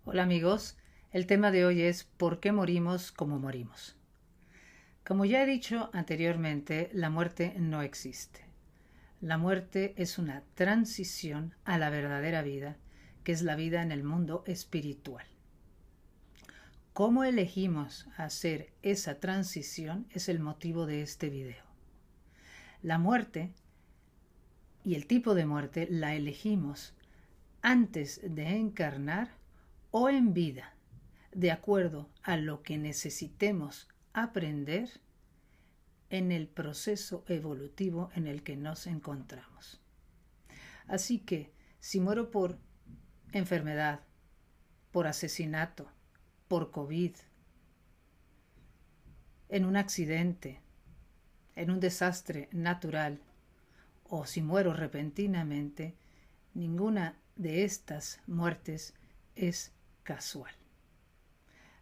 Hola amigos, el tema de hoy es ¿por qué morimos como morimos? Como ya he dicho anteriormente, la muerte no existe. La muerte es una transición a la verdadera vida, que es la vida en el mundo espiritual. ¿Cómo elegimos hacer esa transición? Es el motivo de este video. La muerte y el tipo de muerte la elegimos antes de encarnar o en vida, de acuerdo a lo que necesitemos aprender en el proceso evolutivo en el que nos encontramos. Así que si muero por enfermedad, por asesinato, por COVID, en un accidente, en un desastre natural, o si muero repentinamente, ninguna de estas muertes es casual.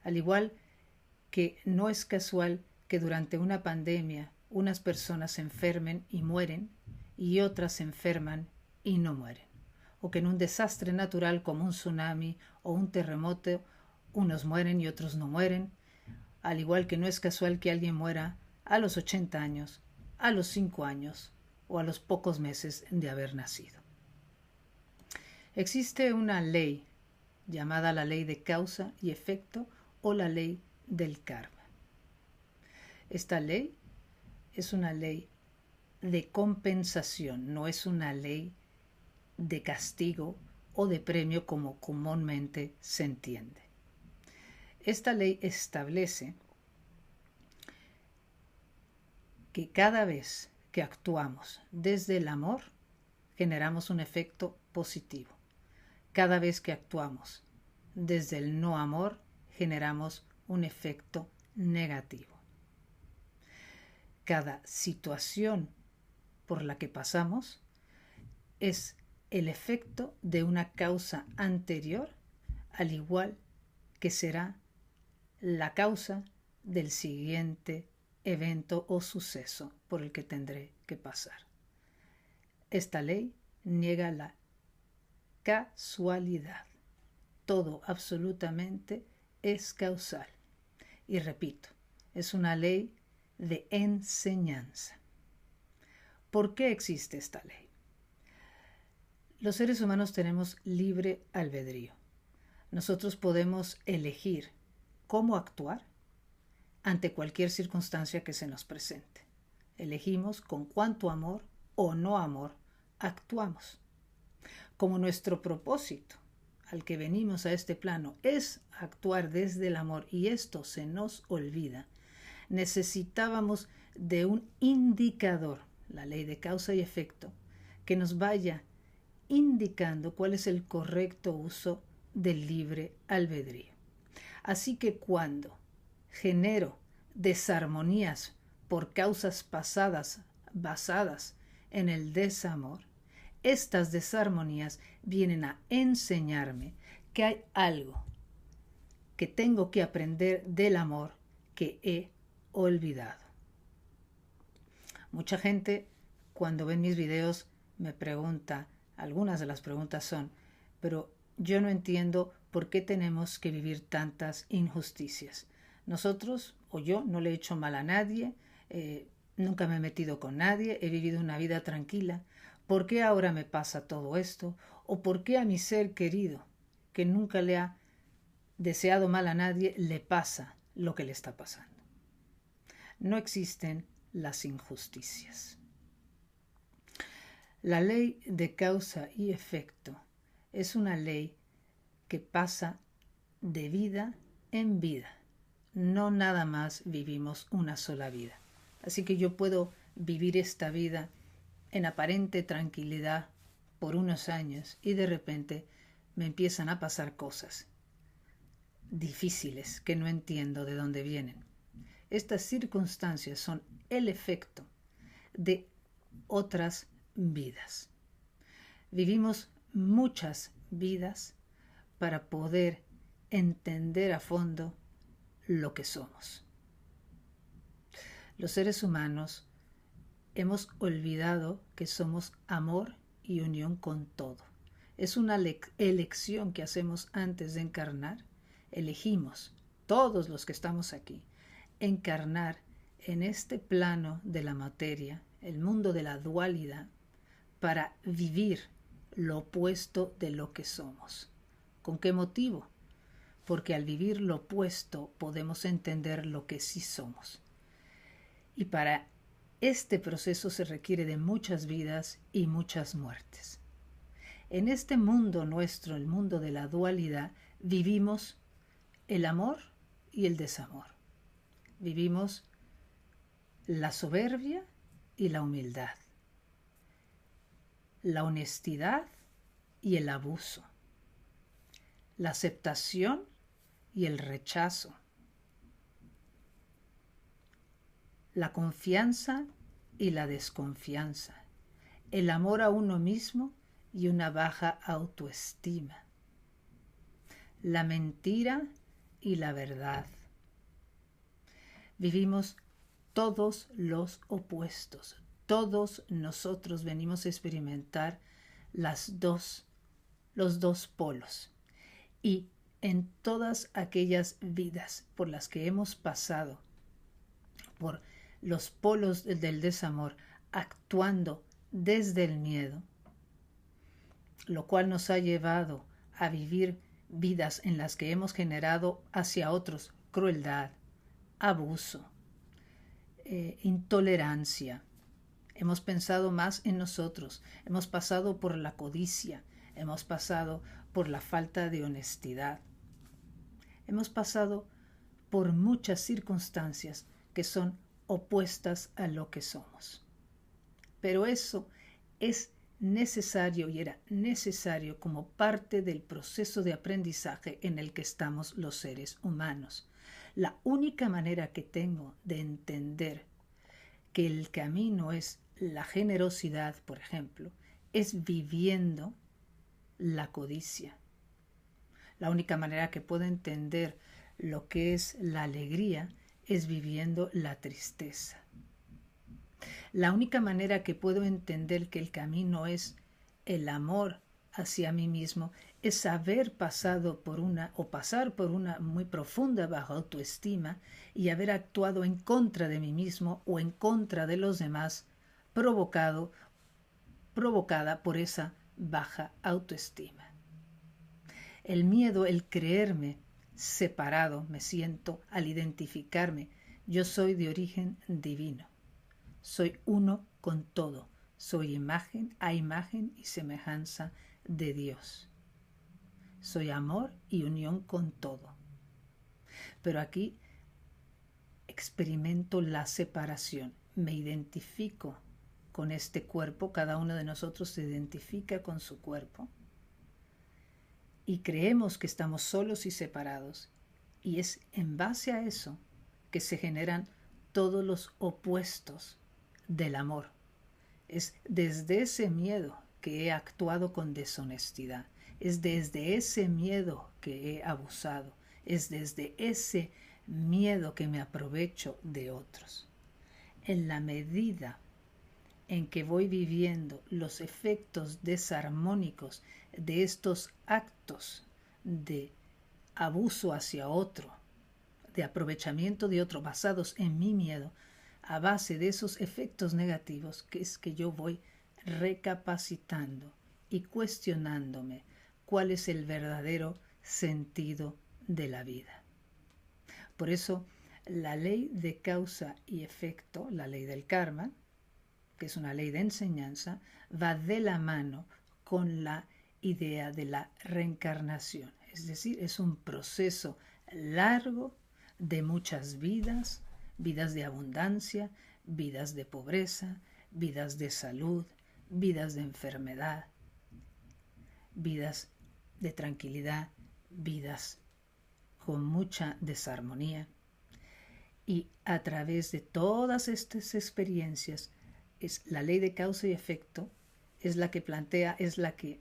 Al igual que no es casual que durante una pandemia unas personas se enfermen y mueren y otras se enferman y no mueren. O que en un desastre natural como un tsunami o un terremoto unos mueren y otros no mueren. Al igual que no es casual que alguien muera a los 80 años, a los 5 años o a los pocos meses de haber nacido. Existe una ley llamada la ley de causa y efecto o la ley del karma. Esta ley es una ley de compensación, no es una ley de castigo o de premio como comúnmente se entiende. Esta ley establece que cada vez que actuamos desde el amor, generamos un efecto positivo. Cada vez que actuamos desde el no amor, generamos un efecto negativo. Cada situación por la que pasamos es el efecto de una causa anterior, al igual que será la causa del siguiente evento o suceso por el que tendré que pasar. Esta ley niega la casualidad. Todo absolutamente es causal. Y repito, es una ley de enseñanza. ¿Por qué existe esta ley? Los seres humanos tenemos libre albedrío. Nosotros podemos elegir cómo actuar ante cualquier circunstancia que se nos presente. Elegimos con cuánto amor o no amor actuamos. Como nuestro propósito al que venimos a este plano es actuar desde el amor y esto se nos olvida, necesitábamos de un indicador, la ley de causa y efecto, que nos vaya indicando cuál es el correcto uso del libre albedrío. Así que cuando genero desarmonías por causas pasadas basadas en el desamor, estas desarmonías vienen a enseñarme que hay algo que tengo que aprender del amor que he olvidado. Mucha gente cuando ven mis videos me pregunta, algunas de las preguntas son, pero yo no entiendo por qué tenemos que vivir tantas injusticias. Nosotros o yo no le he hecho mal a nadie, nunca me he metido con nadie, he vivido una vida tranquila. ¿Por qué ahora me pasa todo esto? ¿O por qué a mi ser querido, que nunca le ha deseado mal a nadie, le pasa lo que le está pasando? No existen las injusticias. La ley de causa y efecto es una ley que pasa de vida en vida. No nada más vivimos una sola vida. Así que yo puedo vivir esta vida en aparente tranquilidad por unos años y de repente me empiezan a pasar cosas difíciles que no entiendo de dónde vienen. Estas circunstancias son el efecto de otras vidas. Vivimos muchas vidas para poder entender a fondo lo que somos. Los seres humanos hemos olvidado que somos amor y unión con todo. Es una elección que hacemos antes de encarnar. Elegimos, todos los que estamos aquí, encarnar en este plano de la materia, el mundo de la dualidad, para vivir lo opuesto de lo que somos. ¿Con qué motivo? Porque al vivir lo opuesto podemos entender lo que sí somos. Y para este proceso se requiere de muchas vidas y muchas muertes. En este mundo nuestro, el mundo de la dualidad, vivimos el amor y el desamor. Vivimos la soberbia y la humildad, la honestidad y el abuso, la aceptación y el rechazo, la confianza y la desconfianza, el amor a uno mismo y una baja autoestima, la mentira y la verdad. Vivimos todos los opuestos. Todos nosotros venimos a experimentar los dos polos. Y en todas aquellas vidas por las que hemos pasado, por los polos del desamor, actuando desde el miedo, lo cual nos ha llevado a vivir vidas en las que hemos generado hacia otros crueldad, abuso, intolerancia. Hemos pensado más en nosotros, hemos pasado por la codicia, hemos pasado por la falta de honestidad, hemos pasado por muchas circunstancias que son opuestas a lo que somos. Pero eso es necesario y era necesario como parte del proceso de aprendizaje en el que estamos los seres humanos. La única manera que tengo de entender que el camino es la generosidad, por ejemplo, es viviendo la codicia. La única manera que puedo entender lo que es la alegría es viviendo la tristeza. La única manera que puedo entender que el camino es el amor hacia mí mismo es haber pasado por pasar por una muy profunda baja autoestima y haber actuado en contra de mí mismo o en contra de los demás, provocada por esa baja autoestima. El miedo, el creerme separado, me siento al identificarme. Yo soy de origen divino. Soy uno con todo. Soy imagen y semejanza de Dios. Soy amor y unión con todo. Pero aquí experimento la separación. Me identifico con este cuerpo. Cada uno de nosotros se identifica con su cuerpo. Y creemos que estamos solos y separados. Y es en base a eso que se generan todos los opuestos del amor. Es desde ese miedo que he actuado con deshonestidad. Es desde ese miedo que he abusado. Es desde ese miedo que me aprovecho de otros. En la medida en que voy viviendo los efectos desarmónicos de estos actos de abuso hacia otro, de aprovechamiento de otro basados en mi miedo, a base de esos efectos negativos, que es que yo voy recapacitando y cuestionándome cuál es el verdadero sentido de la vida. Por eso, la ley de causa y efecto, la ley del karma, que es una ley de enseñanza, va de la mano con la idea de la reencarnación. Es decir, es un proceso largo de muchas vidas, vidas de abundancia, vidas de pobreza, vidas de salud, vidas de enfermedad, vidas de tranquilidad, vidas con mucha desarmonía. Y a través de todas estas experiencias, es la ley de causa y efecto, es la que plantea, es la que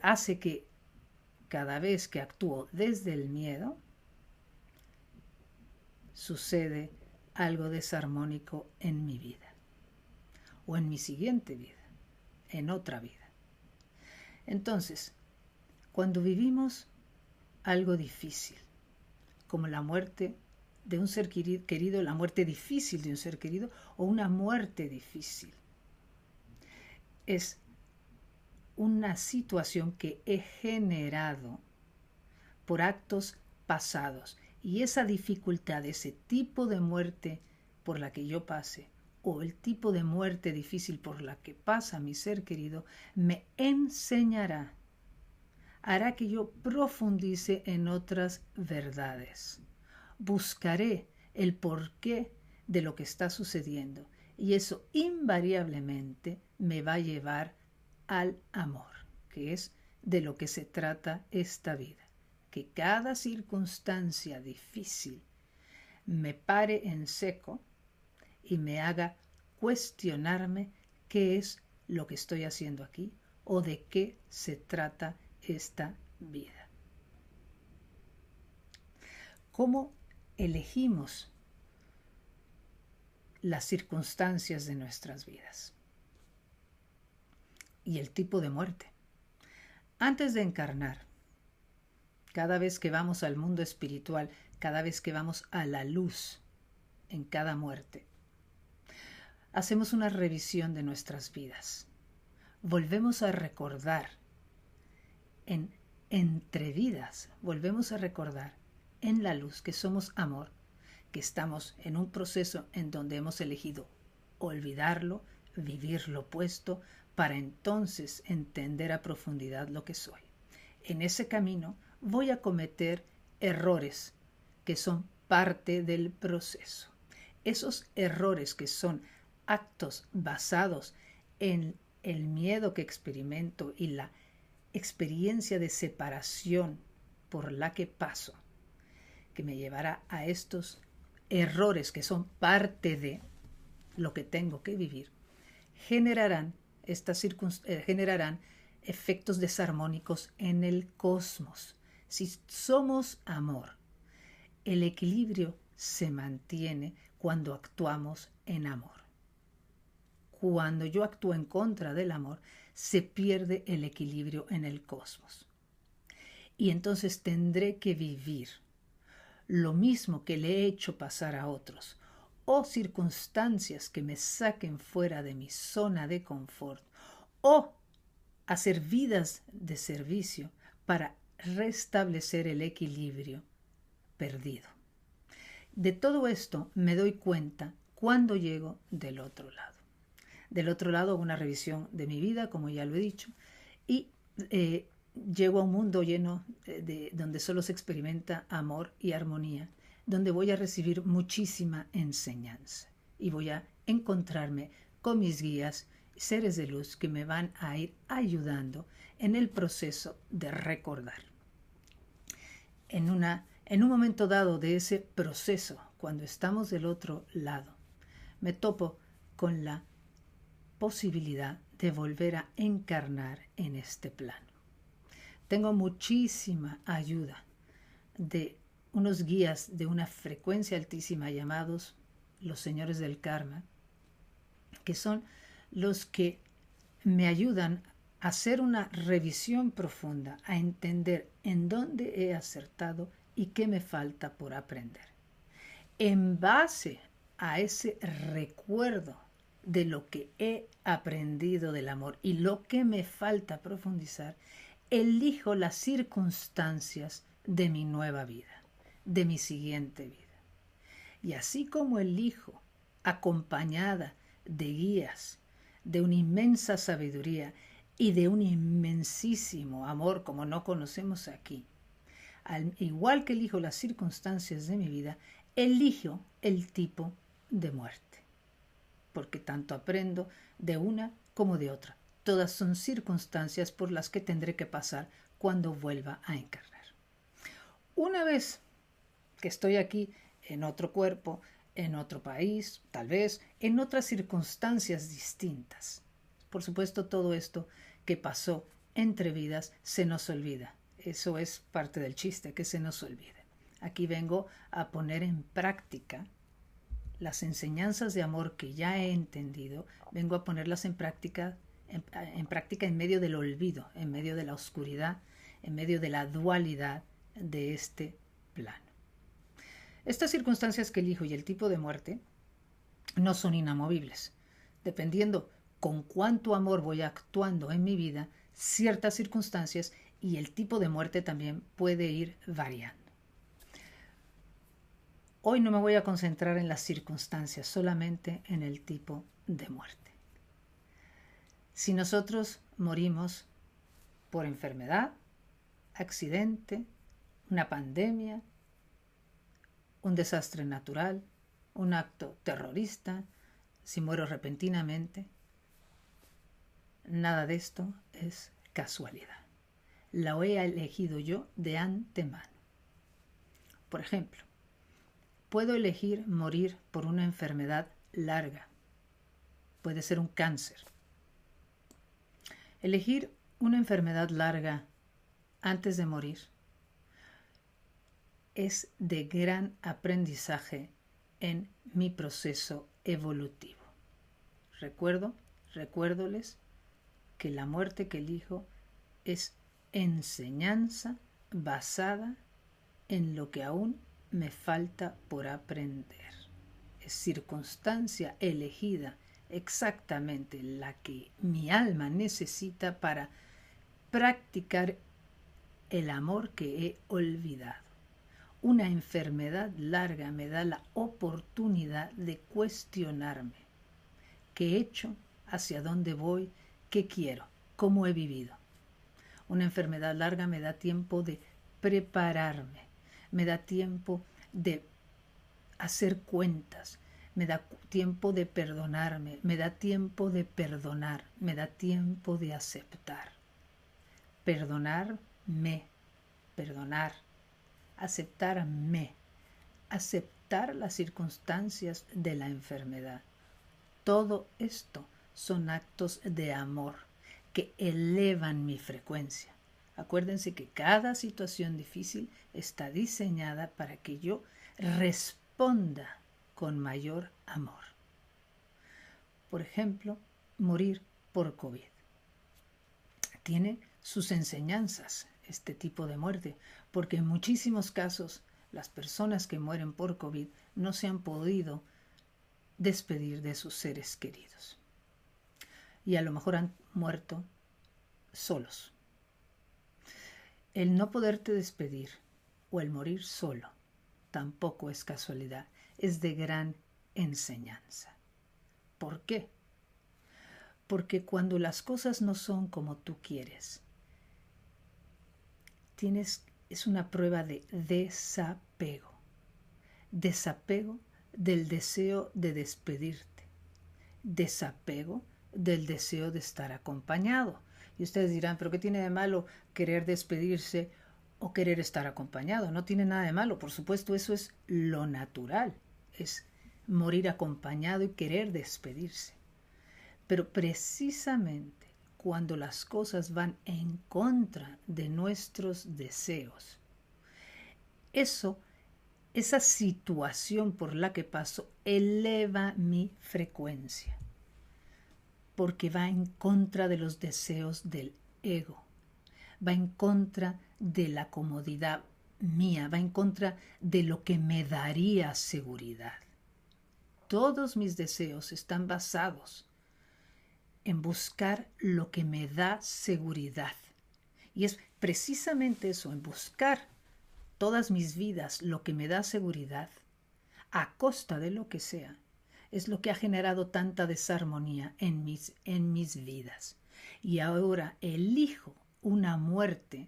hace que cada vez que actúo desde el miedo, sucede algo desarmónico en mi vida, o en mi siguiente vida, en otra vida. Entonces, cuando vivimos algo difícil, como la muerte de un ser querido, la muerte difícil de un ser querido o una muerte difícil, es una situación que he generado por actos pasados. Y esa dificultad, ese tipo de muerte por la que yo pase, o el tipo de muerte difícil por la que pasa mi ser querido, me enseñará, hará que yo profundice en otras verdades. Buscaré el porqué de lo que está sucediendo y eso invariablemente me va a llevar al amor, que es de lo que se trata esta vida. Que cada circunstancia difícil me pare en seco y me haga cuestionarme qué es lo que estoy haciendo aquí o de qué se trata esta vida. ¿Cómo elegimos las circunstancias de nuestras vidas? Y el tipo de muerte. Antes de encarnar, cada vez que vamos al mundo espiritual, cada vez que vamos a la luz en cada muerte, hacemos una revisión de nuestras vidas. Volvemos a recordar entre vidas, volvemos a recordar en la luz que somos amor, que estamos en un proceso en donde hemos elegido olvidarlo, vivir lo opuesto, para entonces entender a profundidad lo que soy. En ese camino voy a cometer errores que son parte del proceso. Esos errores que son actos basados en el miedo que experimento y la experiencia de separación por la que paso, que me llevará a estos errores que son parte de lo que tengo que vivir, generarán efectos desarmónicos en el cosmos. Si somos amor, el equilibrio se mantiene cuando actuamos en amor. Cuando yo actúo en contra del amor, se pierde el equilibrio en el cosmos. Y entonces tendré que vivir lo mismo que le he hecho pasar a otros, o circunstancias que me saquen fuera de mi zona de confort, o hacer vidas de servicio para restablecer el equilibrio perdido. De todo esto me doy cuenta cuando llego del otro lado. Del otro lado, una revisión de mi vida, como ya lo he dicho, y llego a un mundo lleno de donde solo se experimenta amor y armonía, donde voy a recibir muchísima enseñanza y voy a encontrarme con mis guías, seres de luz que me van a ir ayudando en el proceso de recordar. En un momento dado de ese proceso, cuando estamos del otro lado, me topo con la posibilidad de volver a encarnar en este plano. Tengo muchísima ayuda de unos guías de una frecuencia altísima llamados los señores del karma, que son los que me ayudan a hacer una revisión profunda, a entender en dónde he acertado y qué me falta por aprender. En base a ese recuerdo de lo que he aprendido del amor y lo que me falta profundizar, elijo las circunstancias de mi nueva vida, de mi siguiente vida. Y así como elijo, acompañada de guías, de una inmensa sabiduría y de un inmensísimo amor como no conocemos aquí, al igual que elijo las circunstancias de mi vida, elijo el tipo de muerte. Porque tanto aprendo de una como de otra. Todas son circunstancias por las que tendré que pasar cuando vuelva a encarnar. Una vez que estoy aquí en otro cuerpo, en otro país, tal vez en otras circunstancias distintas. Por supuesto, todo esto que pasó entre vidas se nos olvida. Eso es parte del chiste, que se nos olvide. Aquí vengo a poner en práctica las enseñanzas de amor que ya he entendido, vengo a ponerlas en práctica en práctica en medio del olvido, en medio de la oscuridad, en medio de la dualidad de este plano. Estas circunstancias que elijo y el tipo de muerte no son inamovibles. Dependiendo con cuánto amor voy actuando en mi vida, ciertas circunstancias y el tipo de muerte también puede ir variando. Hoy no me voy a concentrar en las circunstancias, solamente en el tipo de muerte. Si nosotros morimos por enfermedad, accidente, una pandemia, un desastre natural, un acto terrorista, si muero repentinamente, nada de esto es casualidad. La he elegido yo de antemano. Por ejemplo, puedo elegir morir por una enfermedad larga. Puede ser un cáncer. Elegir una enfermedad larga antes de morir es de gran aprendizaje en mi proceso evolutivo. Recuérdoles que la muerte que elijo es enseñanza basada en lo que aún me falta por aprender. Es circunstancia elegida exactamente la que mi alma necesita para practicar el amor que he olvidado. Una enfermedad larga me da la oportunidad de cuestionarme. ¿Qué he hecho? ¿Hacia dónde voy? ¿Qué quiero? ¿Cómo he vivido? Una enfermedad larga me da tiempo de prepararme, me da tiempo de hacer cuentas, me da tiempo de perdonarme, me da tiempo de perdonar, me da tiempo de aceptar. Perdonarme, perdonar, aceptarme, aceptar las circunstancias de la enfermedad. Todo esto son actos de amor que elevan mi frecuencia. Acuérdense que cada situación difícil está diseñada para que yo responda con mayor amor. Por ejemplo, morir por COVID. Tiene sus enseñanzas este tipo de muerte, porque en muchísimos casos las personas que mueren por COVID no se han podido despedir de sus seres queridos. Y a lo mejor han muerto solos. El no poderte despedir o el morir solo tampoco es casualidad, es de gran enseñanza. ¿Por qué? Porque cuando las cosas no son como tú quieres, es una prueba de desapego. Desapego del deseo de despedirte. Desapego del deseo de estar acompañado. Y ustedes dirán, ¿pero qué tiene de malo querer despedirse o querer estar acompañado? No tiene nada de malo, por supuesto, eso es lo natural. Es morir acompañado y querer despedirse. Pero precisamente cuando las cosas van en contra de nuestros deseos, esa situación por la que paso eleva mi frecuencia, porque va en contra de los deseos del ego, va en contra de la comodidad mía, va en contra de lo que me daría seguridad. Todos mis deseos están basados en buscar lo que me da seguridad. Y es precisamente eso, en buscar todas mis vidas lo que me da seguridad, a costa de lo que sea, es lo que ha generado tanta desarmonía en mis vidas. Y ahora elijo una muerte,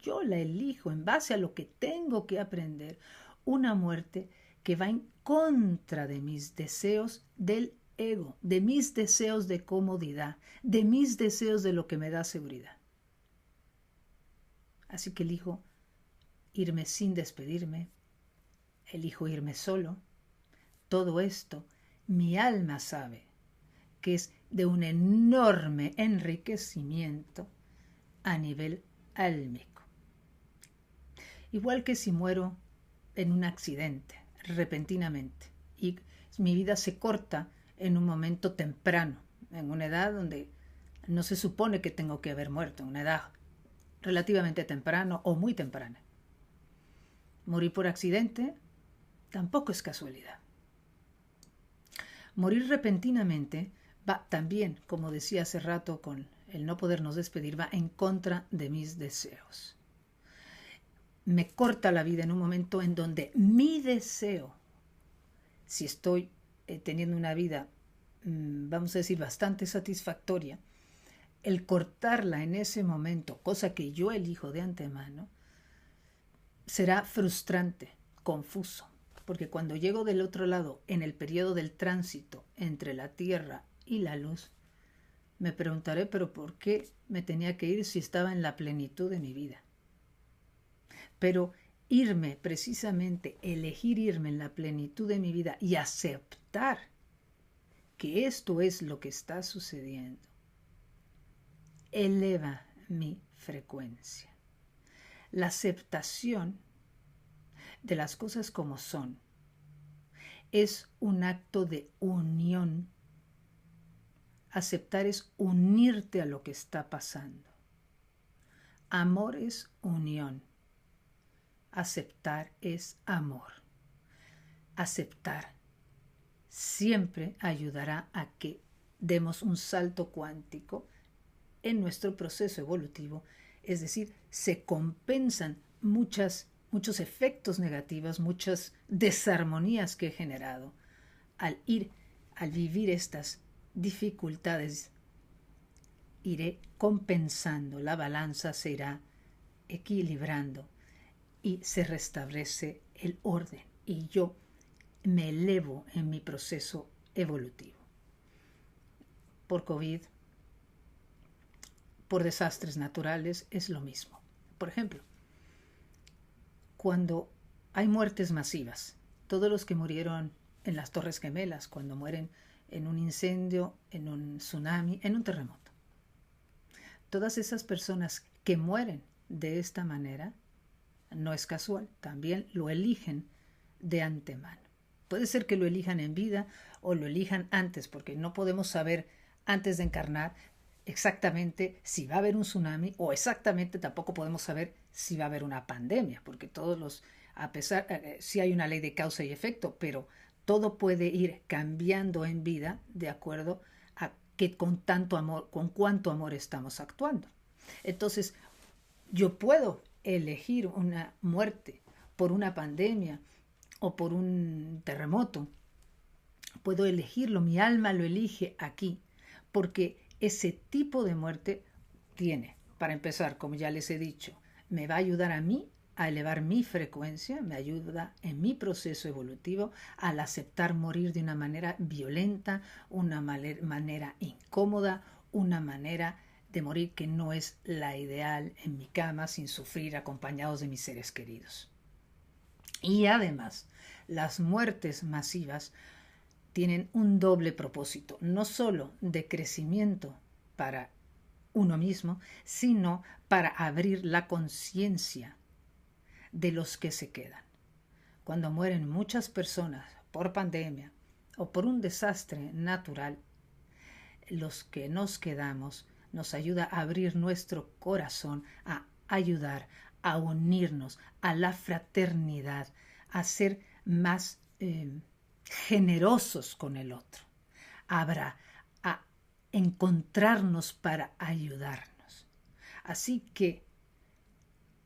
yo la elijo en base a lo que tengo que aprender, una muerte que va en contra de mis deseos del ego, de mis deseos de comodidad, de mis deseos de lo que me da seguridad. Así que elijo irme sin despedirme, elijo irme solo. Todo esto, mi alma sabe que es de un enorme enriquecimiento a nivel álmico. Igual que si muero en un accidente, repentinamente, y mi vida se corta en un momento temprano, en una edad donde no se supone que tengo que haber muerto, en una edad relativamente temprana o muy temprana. Morir por accidente tampoco es casualidad. Morir repentinamente va también, como decía hace rato con el no podernos despedir, va en contra de mis deseos. Me corta la vida en un momento en donde mi deseo, si estoy teniendo una vida, vamos a decir, bastante satisfactoria, el cortarla en ese momento, cosa que yo elijo de antemano, será frustrante, confuso, porque cuando llego del otro lado, en el periodo del tránsito entre la tierra y la luz, me preguntaré, pero ¿por qué me tenía que ir si estaba en la plenitud de mi vida? Pero irme, precisamente, elegir irme en la plenitud de mi vida y aceptar que esto es lo que está sucediendo, eleva mi frecuencia. La aceptación de las cosas como son es un acto de unión. Aceptar es unirte a lo que está pasando. Amor es unión. Aceptar es amor. Aceptar siempre ayudará a que demos un salto cuántico en nuestro proceso evolutivo, es decir, se compensan muchos efectos negativos, muchas desarmonías que he generado al vivir estas dificultades. Iré compensando, la balanza se irá equilibrando y se restablece el orden y yo me elevo en mi proceso evolutivo. Por COVID, por desastres naturales, es lo mismo. Por ejemplo, cuando hay muertes masivas, todos los que murieron en las Torres Gemelas, cuando mueren en un incendio, en un tsunami, en un terremoto, todas esas personas que mueren de esta manera, no es casual, también lo eligen de antemano. Puede ser que lo elijan en vida o lo elijan antes, porque no podemos saber antes de encarnar exactamente si va a haber un tsunami o exactamente tampoco podemos saber si va a haber una pandemia, porque sí hay una ley de causa y efecto, pero todo puede ir cambiando en vida de acuerdo a con cuánto amor estamos actuando. Entonces, yo puedo elegir una muerte por una pandemia o por un terremoto. Puedo elegirlo, mi alma lo elige aquí, porque ese tipo de muerte tiene, para empezar, como ya les he dicho, me va a ayudar a mí a elevar mi frecuencia, me ayuda en mi proceso evolutivo al aceptar morir de una manera violenta, una manera incómoda, una manera de morir que no es la ideal en mi cama sin sufrir acompañados de mis seres queridos. Y además, las muertes masivas tienen un doble propósito, no solo de crecimiento para uno mismo, sino para abrir la conciencia de los que se quedan. Cuando mueren muchas personas por pandemia o por un desastre natural, los que nos quedamos nos ayuda a abrir nuestro corazón, a ayudar, a unirnos, a la fraternidad, a ser más generosos con el otro, a encontrarnos para ayudarnos. Así que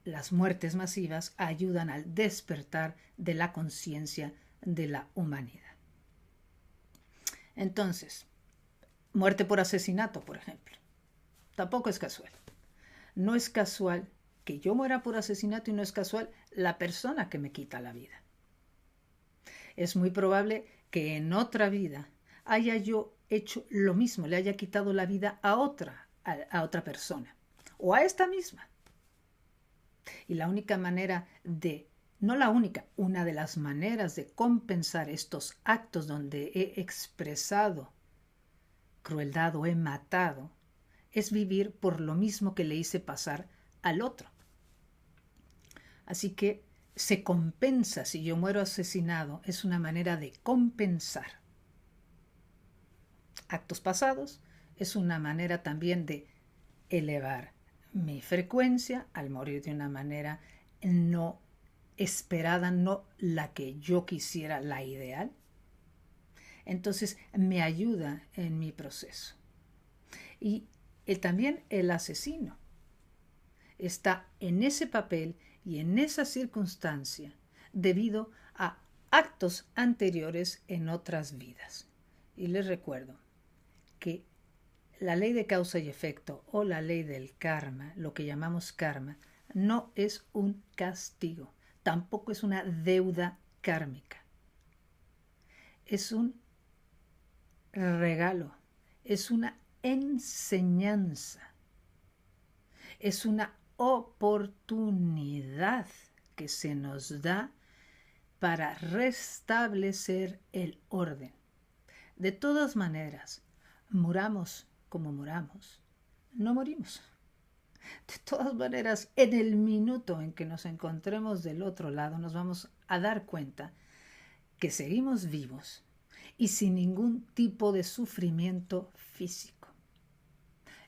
las muertes masivas ayudan al despertar de la conciencia de la humanidad. Entonces, muerte por asesinato, por ejemplo, tampoco es casual. No es casual que yo muera por asesinato y no es casual la persona que me quita la vida. Es muy probable que en otra vida haya yo hecho lo mismo, le haya quitado la vida a otra persona o a esta misma. Y la única manera una de las maneras de compensar estos actos donde he expresado crueldad o he matado, es vivir por lo mismo que le hice pasar al otro. Así que se compensa, si yo muero asesinado, es una manera de compensar actos pasados es una manera también de elevar mi frecuencia al morir de una manera no esperada, no la que yo quisiera, la ideal. Entonces me ayuda en mi proceso. Y también el asesino está en ese papel y en esa circunstancia debido a actos anteriores en otras vidas. Y les recuerdo que la ley de causa y efecto o la ley del karma, lo que llamamos karma, no es un castigo, tampoco es una deuda kármica. Es un regalo, es una enseñanza, es una oportunidad que se nos da para restablecer el orden. De todas maneras, muramos como muramos, no morimos. De todas maneras, en el minuto en que nos encontremos del otro lado, nos vamos a dar cuenta que seguimos vivos y sin ningún tipo de sufrimiento físico.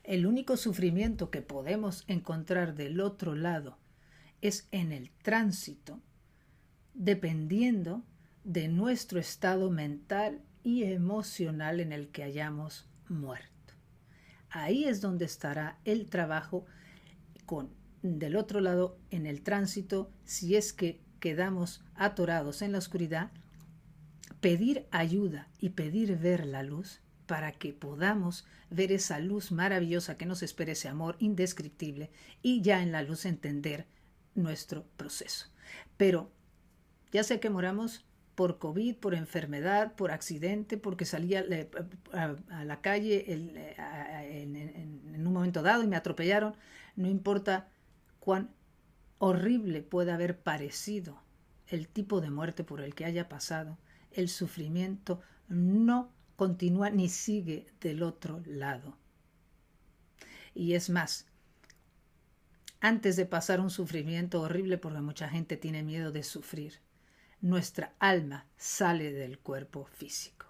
El único sufrimiento que podemos encontrar del otro lado es en el tránsito, dependiendo de nuestro estado mental y emocional en el que hayamos muerto. Ahí es donde estará el trabajo del otro lado en el tránsito, si es que quedamos atorados en la oscuridad, pedir ayuda y pedir ver la luz para que podamos ver esa luz maravillosa que nos espera, ese amor indescriptible, y ya en la luz entender nuestro proceso. Pero ya sé que moramos por COVID, por enfermedad, por accidente, porque salí a la calle en un momento dado y me atropellaron. No importa cuán horrible pueda haber parecido el tipo de muerte por el que haya pasado, el sufrimiento no continúa ni sigue del otro lado. Y es más, antes de pasar un sufrimiento horrible, porque mucha gente tiene miedo de sufrir, nuestra alma sale del cuerpo físico.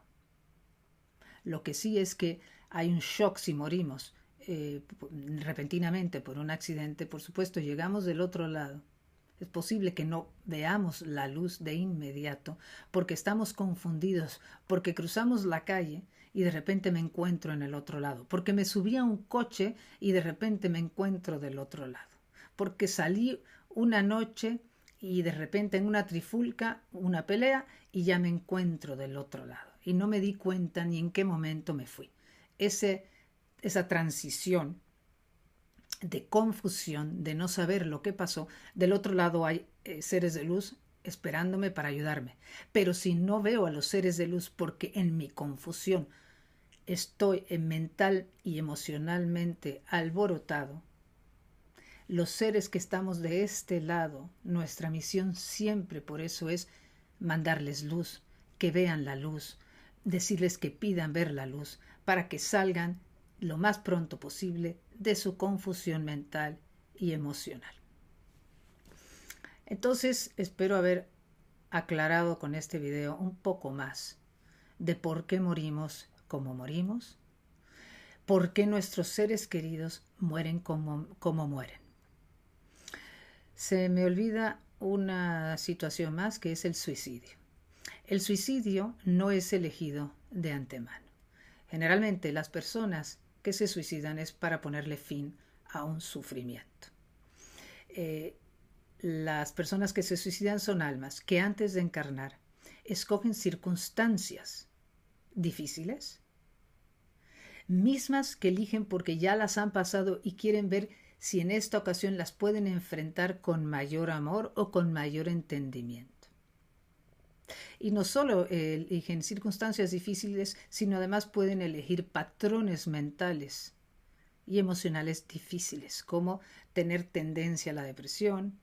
Lo que sí es que hay un shock si morimos repentinamente por un accidente. Por supuesto, llegamos del otro lado. Es posible que no veamos la luz de inmediato porque estamos confundidos, porque cruzamos la calle y de repente me encuentro en el otro lado, porque me subí a un coche y de repente me encuentro del otro lado, porque salí una noche y de repente en una trifulca, una pelea, y ya me encuentro del otro lado. Y no me di cuenta ni en qué momento me fui. Esa transición de confusión, de no saber lo que pasó. Del otro lado hay seres de luz esperándome para ayudarme. Pero si no veo a los seres de luz porque en mi confusión estoy mental y emocionalmente alborotado, los seres que estamos de este lado, nuestra misión siempre por eso es mandarles luz, que vean la luz, decirles que pidan ver la luz para que salgan lo más pronto posible de su confusión mental y emocional. Entonces, espero haber aclarado con este video un poco más de por qué morimos como morimos, por qué nuestros seres queridos mueren como mueren. Se me olvida una situación más, que es el suicidio. El suicidio no es elegido de antemano. Generalmente las personas que se suicidan es para ponerle fin a un sufrimiento. Las personas que se suicidan son almas que antes de encarnar escogen circunstancias difíciles, mismas que eligen porque ya las han pasado y quieren ver si en esta ocasión las pueden enfrentar con mayor amor o con mayor entendimiento. Y no solo eligen circunstancias difíciles, sino además pueden elegir patrones mentales y emocionales difíciles, como tener tendencia a la depresión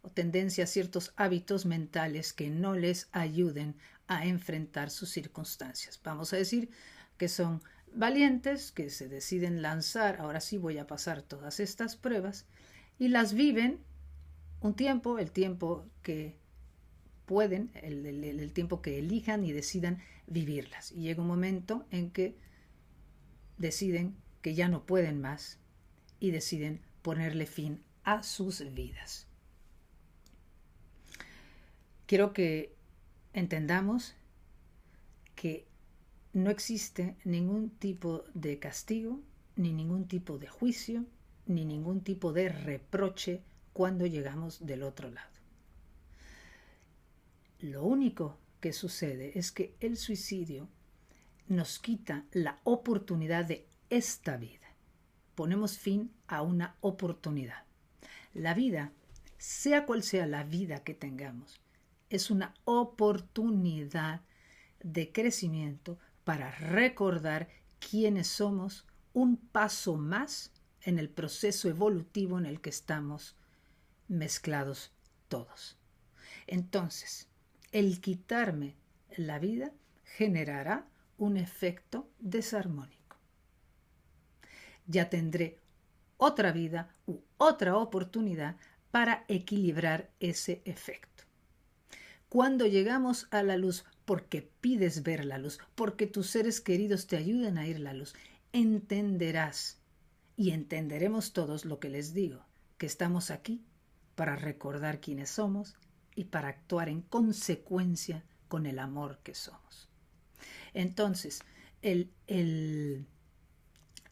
o tendencia a ciertos hábitos mentales que no les ayuden a enfrentar sus circunstancias. Vamos a decir que son valientes, que se deciden lanzar, ahora sí voy a pasar todas estas pruebas, y las viven un tiempo, el tiempo que pueden, el tiempo que elijan y decidan vivirlas. Y llega un momento en que deciden que ya no pueden más y deciden ponerle fin a sus vidas. Quiero que entendamos que no existe ningún tipo de castigo, ni ningún tipo de juicio, ni ningún tipo de reproche cuando llegamos del otro lado. Lo único que sucede es que el suicidio nos quita la oportunidad de esta vida. Ponemos fin a una oportunidad. La vida, sea cual sea la vida que tengamos, es una oportunidad de crecimiento para recordar quiénes somos un paso más en el proceso evolutivo en el que estamos mezclados todos. Entonces, el quitarme la vida generará un efecto desarmónico. Ya tendré otra vida u otra oportunidad para equilibrar ese efecto. Cuando llegamos a la luz, porque pides ver la luz, porque tus seres queridos te ayuden a ir a la luz, entenderás y entenderemos todos lo que les digo, que estamos aquí para recordar quiénes somos y para actuar en consecuencia con el amor que somos. Entonces,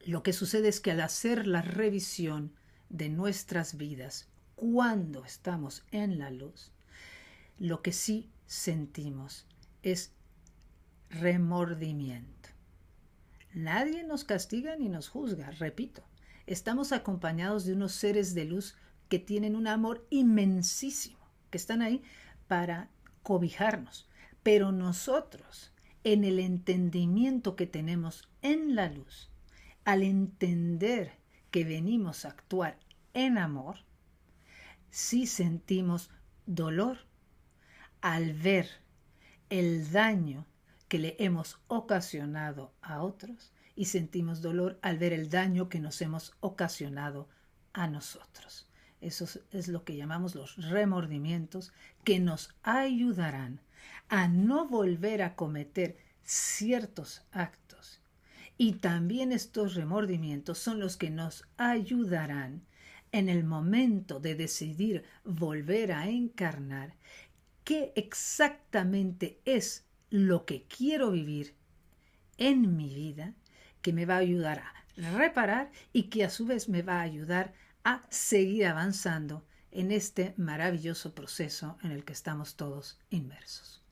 lo que sucede es que al hacer la revisión de nuestras vidas, cuando estamos en la luz, lo que sí sentimos es remordimiento. Nadie nos castiga ni nos juzga, repito. Estamos acompañados de unos seres de luz que tienen un amor inmensísimo, que están ahí para cobijarnos. Pero nosotros, en el entendimiento que tenemos en la luz, al entender que venimos a actuar en amor, sí sentimos dolor al ver el daño que le hemos ocasionado a otros y sentimos dolor al ver el daño que nos hemos ocasionado a nosotros. Eso es lo que llamamos los remordimientos, que nos ayudarán a no volver a cometer ciertos actos. Y también estos remordimientos son los que nos ayudarán en el momento de decidir volver a encarnar qué exactamente es lo que quiero vivir en mi vida, que me va a ayudar a reparar y que a su vez me va a ayudar a seguir avanzando en este maravilloso proceso en el que estamos todos inmersos.